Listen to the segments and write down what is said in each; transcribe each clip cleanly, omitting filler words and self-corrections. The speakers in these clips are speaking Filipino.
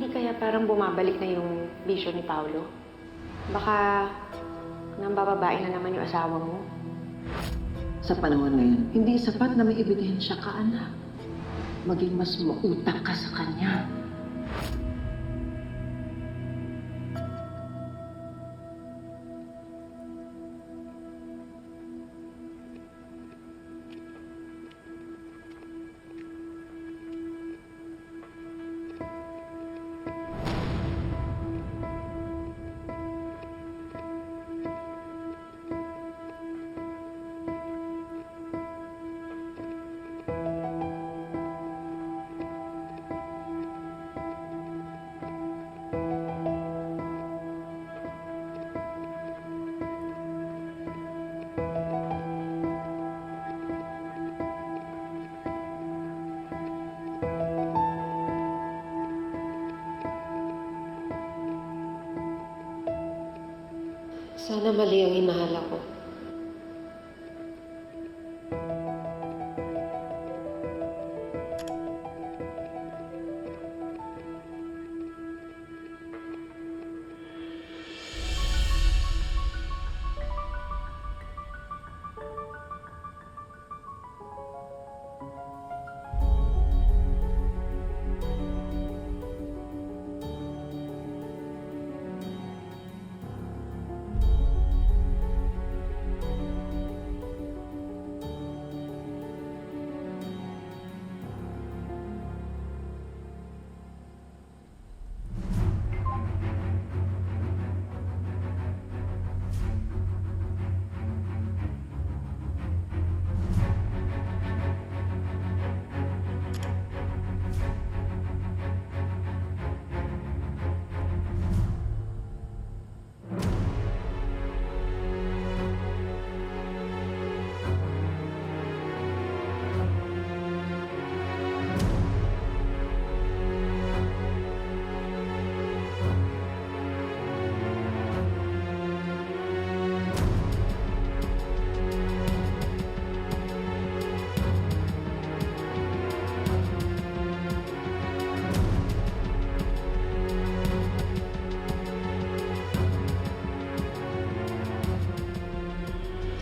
Hindi kaya parang bumabalik na yung bisyo ni Paolo? Baka nang bababae na naman yung asawa mo? Sa panahon ngayon, hindi sapat na may ebidensya ka, anak. Maging mas mautak ka sa kanya. Sana mali ang hinahala ko.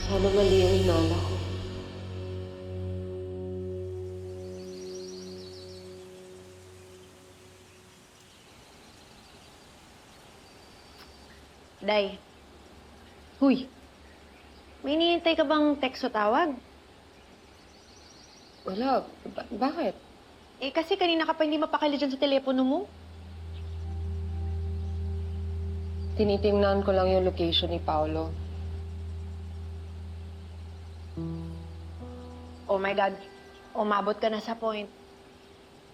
Sana mali ang hinala ko. Day. Huy. May hinihintay ka bang text o tawag? Wala. Bakit? Eh, kasi kanina ka pa hindi mapakali dyan sa telepono mo. Tinitingnan ko lang yung location ni Paolo. Oh my God. Umabot ka na sa point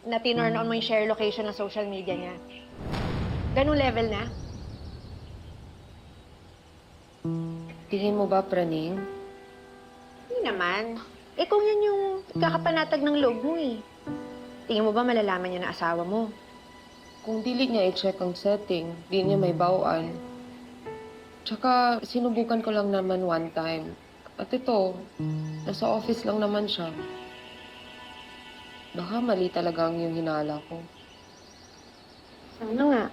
na tinurn on mo yung share location ng social media niya. Ganong level na? Tingin mo ba, Praning? Hindi naman. Eh kung yan yung kakapanatag ng loob mo eh. Tingin mo ba malalaman niya na asawa mo? Kung dili niya i-check ang setting, di niya may bawaan. Tsaka, sinubukan ko lang naman one time. At ito, nasa office lang naman siya. Baka mali talaga ang yung hinala ko. Sana nga.